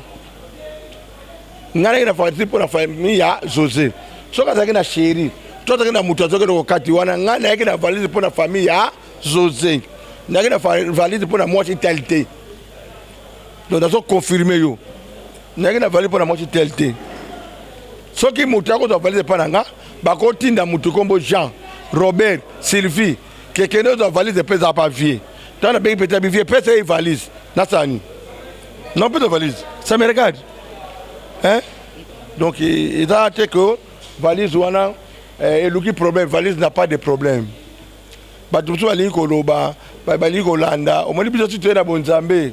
ngai naki na valise mpo na famille ya José soki azalaki na chéri to azalaki na moto azokende kokati wana ngai nayaki na valise mpo na famille ya José nayaki na valise mpo na mwasi tel te donc nazoconfirme yo nayaki na valise mpo na mwasi tel te soki moto akozwa valise mpo na nga bakotinda motu kombo Jean Robert Sylvie kekende ozwa valise mpe eza pa vie ntango na bengi peta bivie pesa ye valise nasani non mpe de valise ça me regarde hein donc eza te ke valise wana eluki problème valise n'a pas de problème bato mosusu balingi koloba balingi kolanda omoni biso ti toye na bonzambe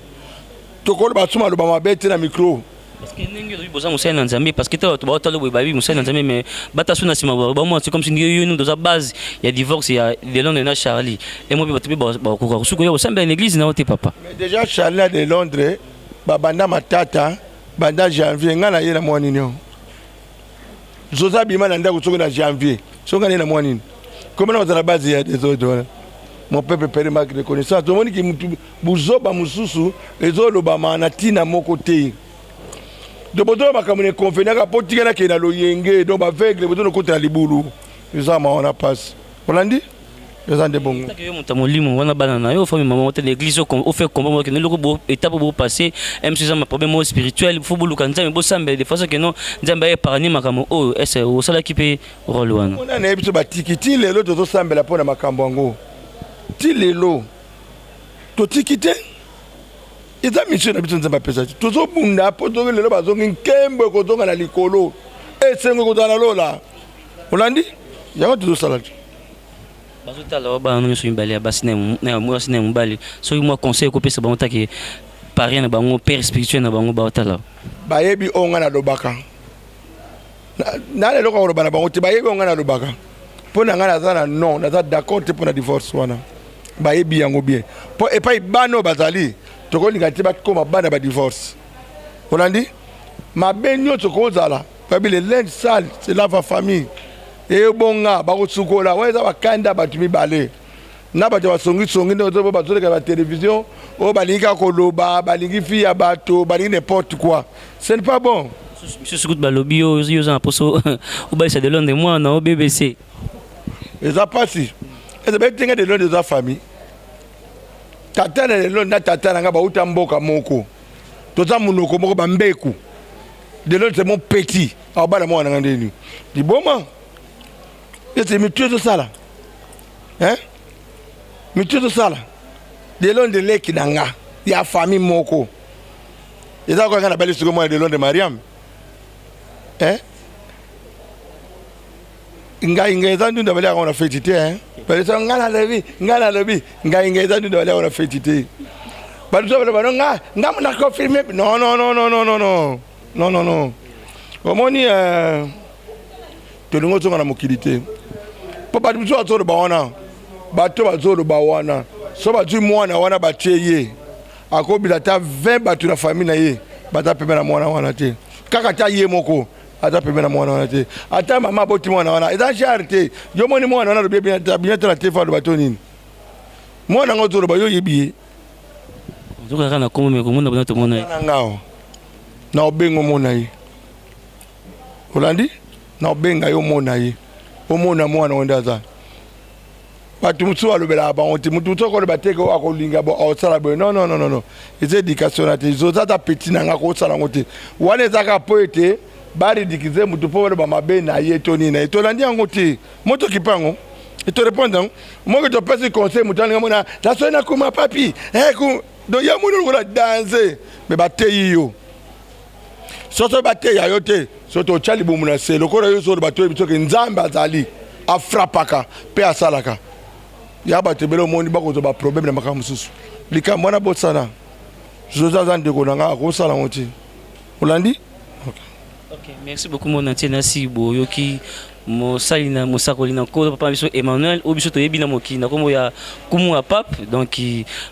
tokoloba suma aloba mabe te na micro parce que ndenge olobi boza mosali na nzambe parce que bato baotala boye bayebi mosali na nzambe mais batasu na nsima bamwa c'est comme si yo toza base ya divorce ya Delondre na Charlie et moi bato mpe bakoka kosuka yo osambela na église na yo te papa mais déjà Charlie na Delondre babanda matata banda janvier nga na ye na mwa nini yo zoza bima na ndako soki na janvier soki nga na ye na mwa nini komena kozala base ya desoto wana mon peuple pere marque de connaissance tomoni ki mutu buzoba mosusu ezolobama na ntina moko te doboto makambo ne convenaka po tika na ke na loyenge donc baveugle boto nokotela libulu eza maona passe olandi eza nde bongo yo moto molimo wana bana na yo ofami mama ote na église ofe combat ke neloko bo étape bo passer même si eza ma problème spirituel fo boluka nzambe bosambela de façon que non nzambe ayeparani makambo oyo ese osalaki mpe role wana ona na yebiso batiki ti lelo tozosambela mpo na makambo yango ti lelo totiki te eza mission na biso nzambe apesa ti tozobunda mpo toki lelo bazongi nkembo ekozonga na likolo esengo ekozala na lola olandi yango tozosala ti bazotala bana nyonso mibale ya basi na mwasi na mobali soki mwa conseil ekopesa bango taki parien na bango père spirituel na bango baotala bayebi oyo nga nalobaka na lelo koloba na bango te bayebi oyo nga nalobaka mpo na ngai naza na non naza d'accord te mpo na divorce wana bayebi yango bien po epai bano bazali tokolinga te bakoma bana ba divorce olandi mabe nyonso kozala pabi le linge sale c'est la famille et bonga bakosukola weza bakanda batu mibale na bato basongi ndoto bazoleka ba télévision o balingi koloba balingi fia bato balingi n'importe quoi ce n'est pas bon. Monsieur Soukout Balobi yo za poso o ba de Londres moi na BBC eza pasi eza betenga de Londres za famille tata na Londres na tata nga ba uta mboka moko toza munoko moko ba mbeku de Londres c'est mon petit abana mwana ngandeni diboma ese mituzo sala hein mituzo sala de Londres leki nanga ya famille moko eza ko ngana bali suko mwana de Londres Mariam hein ingeza ndu ndabali akona fetite hein bali so ngana lebi ingeza ndu ndabali akona fetite bali so bali nga muna confirmer non omoni tolingo zonga na mokilité po bali biso azolo bawana bato bazolo bawana so batu mwana wana bateye akobila ta 20 batu na famille na ye bata pembe na mwana wana te kaka ta ye moko ata pembe na mwana wana te ata mama boti mwana wana eza charité yo moni mwana wana lobi bien ta te fa bato nini mwana ngozolo ba yo yebiye nzoka kana komo me komona bana to mona na ngao na obengo mona ye olandi na obenga yo mona ye omona mwana ondaza batu mutu alobela bango mutu to ko le bateke o akolinga bo osala bo non c'est éducation na te zoza ta petit nanga ko sala ngote wane zaka poete bari dikize mutu po ba mabe na ye toni na etolandi yango te moto kipango eto répondre moi que to pesi conseil mutu nga mona la sona kuma papi ku do ya munu ko la danser me bateyi yo soto bateyi yo te soto chali bo muna se lokora yo so bateyi bitoke nzambe azali afrapaka pe asalaka ya batebelo moni bakozo ba problème na makamu susu likambo na botsana zoza za ndeko nanga ko sala ngoti olandi OK merci beaucoup mon antena si boyoki mosalina mosakolina ko papa biso Emmanuel obiso to yebina mokina comme ya kumu pape donc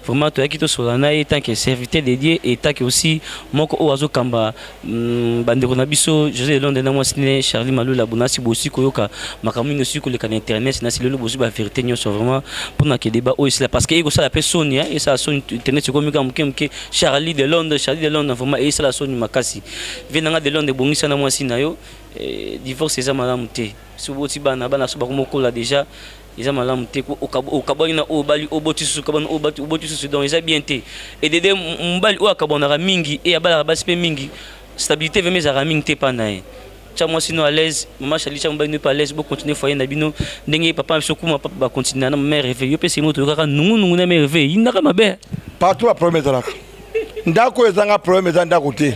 vraiment to yakito solana et tant que serviteur dédié et tant que aussi moko oazo kamba bandeko na biso José Londres na mwasine Charlie Malula bonasi bosi koyoka makamu no siko le kan internet na silo bosi ba vérité nyo so vraiment pour na ke débat o isla parce que iko ça la personne et ça son internet ko mika mke Charlie de Londres vraiment et ça la son makasi venanga de Londres bongisa na mwasina yo divorce eza malamu te soboti bana soba komokola déjà eza malamu te okabwani na obali oboti susu kabana oboti susu donc eza bien te et dede mbali o akabonaka mingi et abala basi pe mingi stabilité veme ezaka mingi te pana ye tia mwasi no à l'aise maman Charlie tia mbali no pas à l'aise bo continuer foyer na bino ndenge papa biso kuma papa ba continuer na mère réveil yo pe se moto kaka nungu na mère réveil inaka mabe partout a problème ezalaka ndako ezanga problème eza ndako te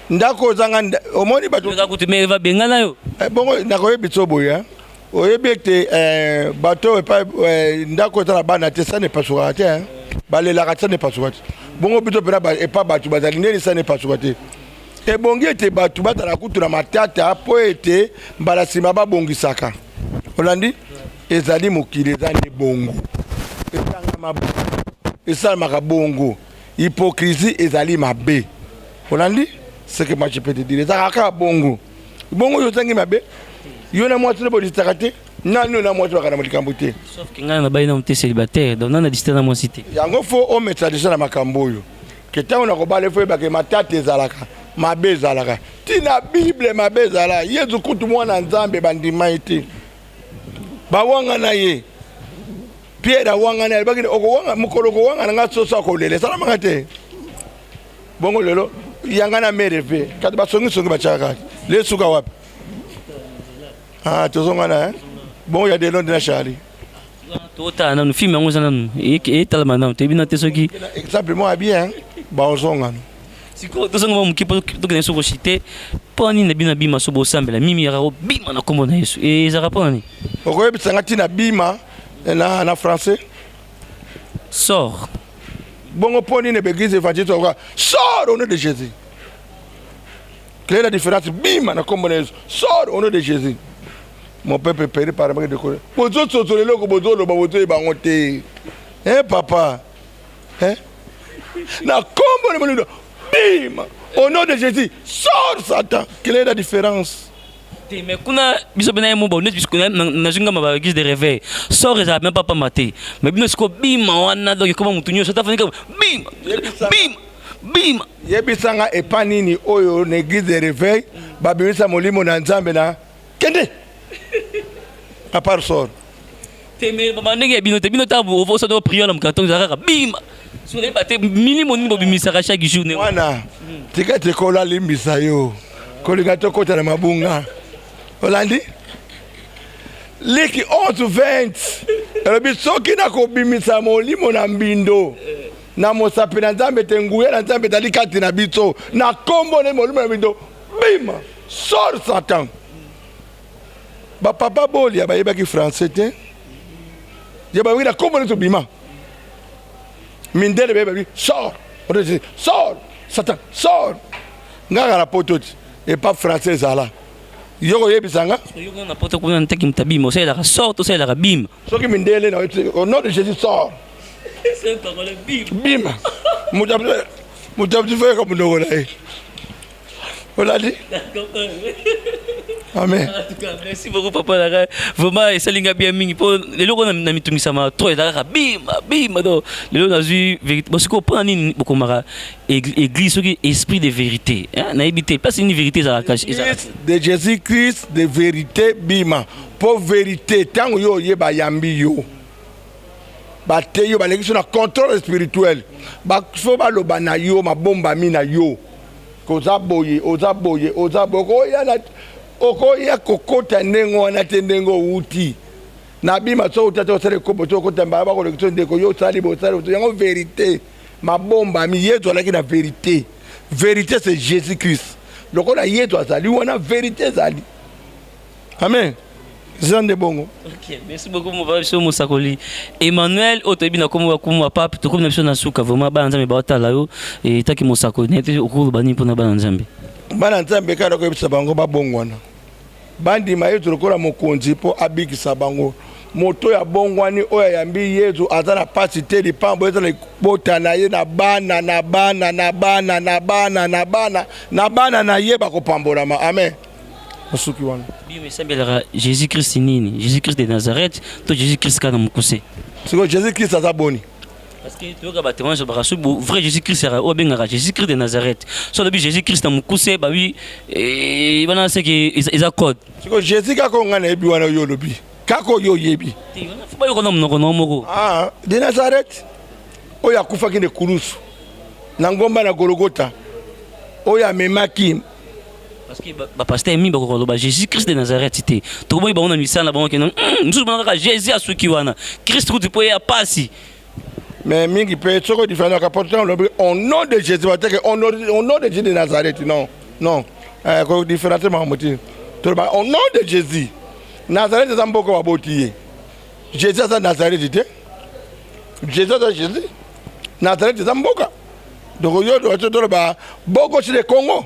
ndako zanga omoni bato kuti me va bengana yo bongo ndako yebitso boya oyebete bato pa ndako tala bana te ça n'est pas sur te balela ka ça n'est pas sur bongo bito pena ba e pa bato bazali neli ça n'est pas sur te e bongi ete bato batala kutuna matata po ete mbala sima ba bongisaka olandi ezali mokili ezali bongo ezanga mabu ezali makabongo hypocrisie ezali mabe olandi ce que moi je peux te dire ça ka bongo yo tangi mabe yo na mwatu bo ditakate nanu na mwatu kana mulikambo te sauf que ngana ba ina mte célibataire donc nana distance na mwasité yango fo o metsa déjà na makambo yo keta ona ko bale fo ba ke matate zalaka mabe zalaka tina bible mabe zala yezu kutu mwana nzambe bandima ite ba wanga na ye Pierre wanga na ba ke okowanga mukoloko wanga nga soso ko lele sala mangate bongo lelo yangana mereve kati basongi bachaka le suka wapi tozongana bon ya de Londres na Charlie tota na film yango zana et talma na te bina te soki exemple moi bien ba ozongana siko tozonga mu kipo to kene soko chité poni na bina bima so bo sambela mimi ya bima na kombo na Yesu et za raponi okoye bisanga tina bima na français sort bongo poni ne begize évangile sort au nom de Jésus. Quelle est la différence? Bim, na kombo na Yesu. Sort au nom de Jésus. Mon peuple est péri par le manque de connaissance. Bozo sosolelo ko bozo lo ba bozo e bango te. papa. Hein? Na combo de bim. Au nom de Jésus, sors Satan. Quelle est la différence? Mais kuna biso bena mo bonnet biso na junga ma guise de réveil. Sors et ça même pas maté. Mais bino sko bim wana donc comment mutunyo ça tafani bim. Bim. Bim. Yebisanga epanini oyo na église de réveil, babimisa molimo na Nzambe na kende. À part sort. Mais maman ndenge bino tabu au so do prier na mkantongo zaka bim. Sur les bateaux minimum ni bobimisa chaque jour ne. Wana. Tika te kola limbisa yo. Kolinga to kota na mabunga. Olandi? Liki 11:20. Elobi soki na kobimisa molimo na mbindo. Na mosapi na Nzambe tenguye na Nzambe tali kati na biso. Na kombo ne molimo na mbindo. Bima. Sors Satan. Ba papa boli ya bayeba ki français te. Ya ba wira kombo ne to bima. Mindele bébé sors. On dit sors. Satan sors. Ngaka la pototi et pas français zala. Yoko yebisanga. Yoko na poto kuna ntaki mtabima, c'est la sort, c'est la bim. Soki mindele na au nom de Jésus sort. C'est parole bim. Bim. Mutabdi fait comme nous là. On l'a dit. Amen. En tout cas, merci beaucoup papa. Vraiment et salinga bien mingi pour les loko na mitungisa ma trop la bim do. Les loko na zu vérité parce que pour ani beaucoup mara église qui esprit de vérité. Na éviter pas une vérité ça cache de Jésus-Christ de vérité bima. Pour vérité tant yo yeba yambi yo. Ba te yo ba l'église na contrôle spirituel. Ba faut ba lo bana yo ma bomba mina yo. Ozaboye oya okoya kokota nengo wana tendengo uti na bima so utata osale kobo to kota mbaba ko lekito ndeko yo sali bo yango vérité mabomba mi yeto alaki na vérité c'est Jésus-Christ lokola yeto azali wana vérité zali amen zande bongo. OK, merci beaucoup mon papa so Musakoli Emmanuel otobi na komo kuma papa to comme na biso na suka vraiment ba Nzambe ba otala yo et taki Musakoli nete okulu bani pona ba Nzambe bana Nzambe kada ko ebisa bango ba bongwana bandi mayeto lokola mokonzi po abikisa bango moto ya bongwani oya yambi yezu azana pasi te di pambo ezana bota na ye na bana na yeba ko pambola ma amen asuki wana bimi sembelera Jésus-Christ nini Jésus-Christ de Nazareth to Jésus-Christ kana mukuse siko Jésus-Christ azaboni parce que tu vois témoin sur barasu vrai Jésus-Christ sera au bengara Jésus-Christ de Nazareth so le Jésus-Christ na mukuse ba oui et bana c'est que ils accordent siko Jésus ka ko ngana ebi wana yo lobi kako yo yebi faut pas yo kona mnoko na moko de Nazareth oya kufa kinde kurusu na ngomba na Golgotha oya memaki parce que ba pasteur mi ba ko ba Jésus-Christ de Nazareth c'était to boy ba on a mis ça na bon que non nous ba Jésus a suki wana Christ ko tu ya pasi mais mingi peut être différent qu'apportant au nom de Jésus au nom de Jésus de Nazareth non ko différemment moti to ba au nom de Jésus Nazareth est amboko wa botiye Jésus à Nazareth était Jésus à Jésus Nazareth est amboka donc yo do ba boko sur le Congo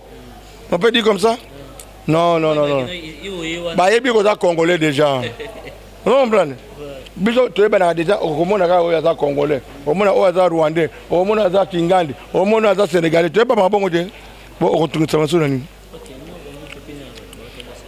on peut dire comme ça non ba yebi ko za congolais déjà non plan biso to eba na déjà okomona ka oya za congolais omona oya za rwandais omona za kingandi omona za sénégalais to eba mabongo te bo okutungisa masuna ni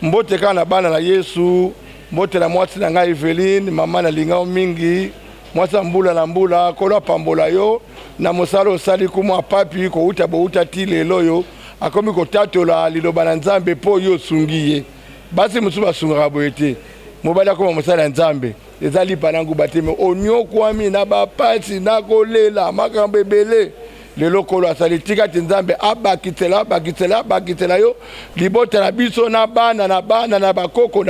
mbote kana bana na Yesu mbote na mwasi na ngai Eveline mama na lingao mingi mwasi mbula na mbula kola pambola yo na mosalo sali kuma papi ko uta ti lelo yo akomi ko tatola liloba na Nzambe po yo sungiye basi musuba sunga boyete mobala ko mosala Nzambe ezali panangu bateme onyo kwami na bapasi na kolela makambe belé lelo kolo asali tika Nzambe abakitela yo libota na biso na bana na bakoko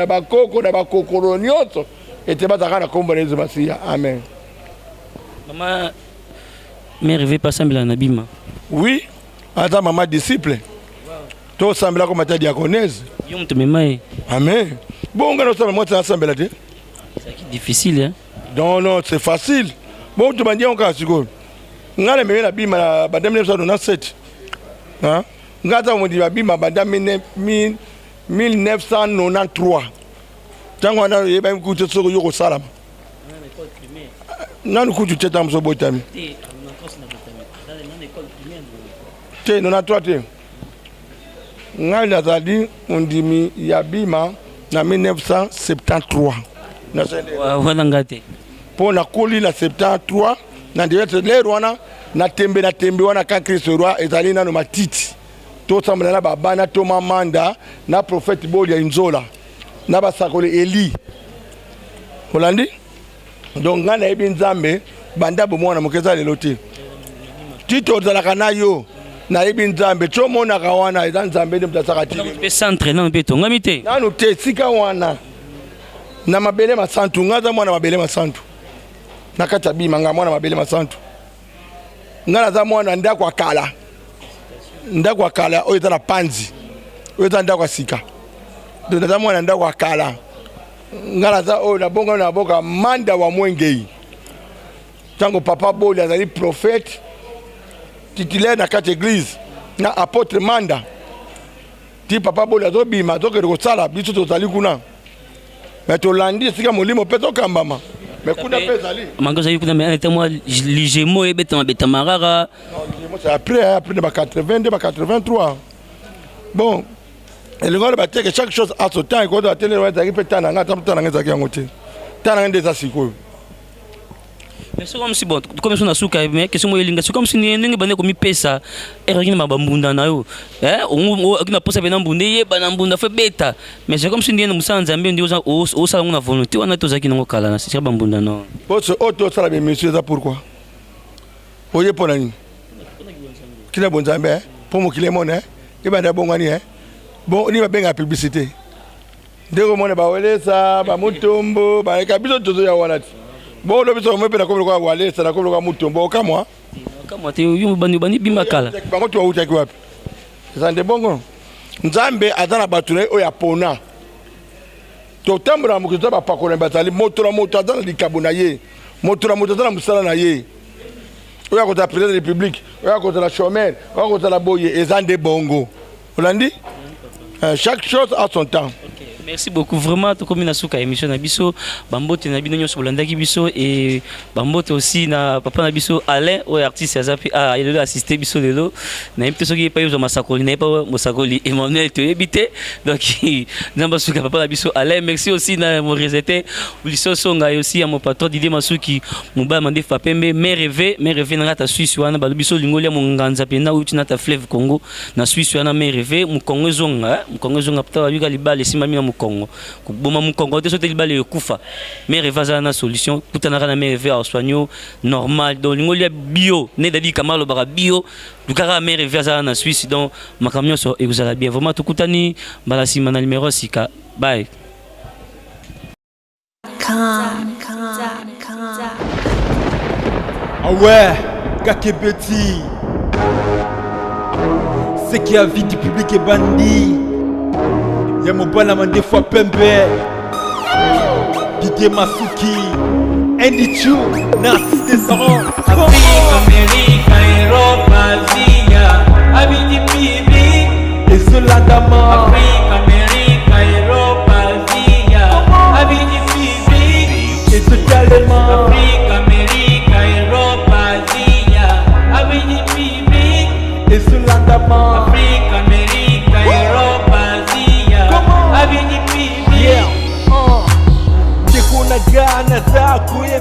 nyonso ete bataka na kombo na Yesu Masiya amen. Maman mère veut pas sembler na bima oui ata maman disciple to sembla comme ta diaconesse yo mtu memaye amen bon ngano sembla moi ça sembla te c'est difficile hein non c'est facile bon tu m'as encore siko ngale meme na bima na banda 1997 hein ngata mo di bima banda 1993 tango na yeba mkuto soko yoko salama Nanu kutu teta mso botami. Te 93 te. Ngai nazali undimi ya bima na 1973. Wana ngate. Po na koli na 73 na ndiyete lero wana na tembe wana kan Kristo roi ezali nanu matiti. To sambana na baba na Toma Manda na prophète Bolia Inzola na basakole Eli. Holandi? Donc ngana ebi nzambe banda bomona mokeza lelo te. Tito zalaka na yo na ebi nzambe chomona kawana eza nzambe ndi mtasaka tili. Pe centre na mpe tongami te. Nanu te sika wana. Na mabele masantu ngaza mwana mabele masantu. Na kata bima nga mwana mabele masantu. Ngana za mwana ndako akala. Ndako akala oyo eza na panzi. Oyo eza ndako sika. Donc za mwana ndako akala. Ngana za oyo na bongo na boka manda wa Mwengei. Tango papa Boli azali prophète titulaire na kati église na apôtre Manda. Ti papa Boli azobima azokende kosala biso tozali kuna. Mais tolandi sika molimo pe tokambama. Mais kuna pe ezali. Mangoza yukuna mais était moi ligemo et beta marara. Non, c'est après de 82 83. Bon, et le gars battait que chaque chose a son temps et quand on a télé ouais ça peut tana ngata zaki ngote. Tana ngende za siko. Mais c'est comme si bon comme si on a souka mais que c'est moi linga c'est comme si ni ndenge bande ko mi pesa eraki na bambunda na yo on akina posa bena mbunda ye bana mbunda fe beta mais c'est comme si ndene musanza mbe ndi o sala ngona volonté wana to zaki ngo kala na c'est bambunda non boss auto sala be monsieur ça pourquoi oye pona ni kila bonzambe pour mo kile mona e banda bongani bon ni ba benga publicité ndeko mona ba welesa ba mutombo ba kabiso tozo ya wana bon le biso mo pe na ko ko welesa na ko ko mutombo kamwa te yo bani bimba kala bango to uta ki wapi zande bongo nzambe azana batule o ya pona to tambra mu kuzaba pakole batali moto azana likabuna ye moto azana musala na ye oya ko ta président de la République oya ko ta la chômeur oya ko ta la boye ezande bongo olandi chaque chose a son temps. Merci beaucoup vraiment to comme na suka émission na biso bambote na bino nyonso bolandaki biso et bambote aussi na papa na biso Alain o artiste azapi il a assisté biso lelo na imte soki pa yo masakoli na pa mosakoli Emmanuel to ebité donc namba suka papa na biso Alain merci aussi na mon réseté biso songa aussi à mon patron Didier Masuki mobile mande fa pembe mais rêver na ta Suisse wana ba biso lingolia mo nganza pena uti na ta fleuve Congo na Suisse wana mais rêver mu Congo zonga pta yuka libale simami na Congo kuboma mu Congo te sote libale kufa mais revaza na solution kutana na mais rêver soigno normal donc lingolia bio ne dadi kamalo bara bio lukara mais revaza na Suisse donc makamyo so ekuzala bien vraiment tukutani bala sima na numéro sika bye Ah ouais, Kakebeti. C'est qui a vie du public et bandit. Y'a mon balaman des fois pembe. Didier Masuki. Andy Chou, Narcisse Descendant. Afrique, Amérique, Europe, Asie, Abidi Bibi. Et cela d'Ama. Afrique, Amérique, Europe, Asie, Abidi Bibi. Et ce calment. Afrique, Amérique, Europe, Asie, Abidi Bibi. Et cela d'Ama. Afrique, Amérique, Europe, Asie, Abidi Bibi. Tekuna gana za kuye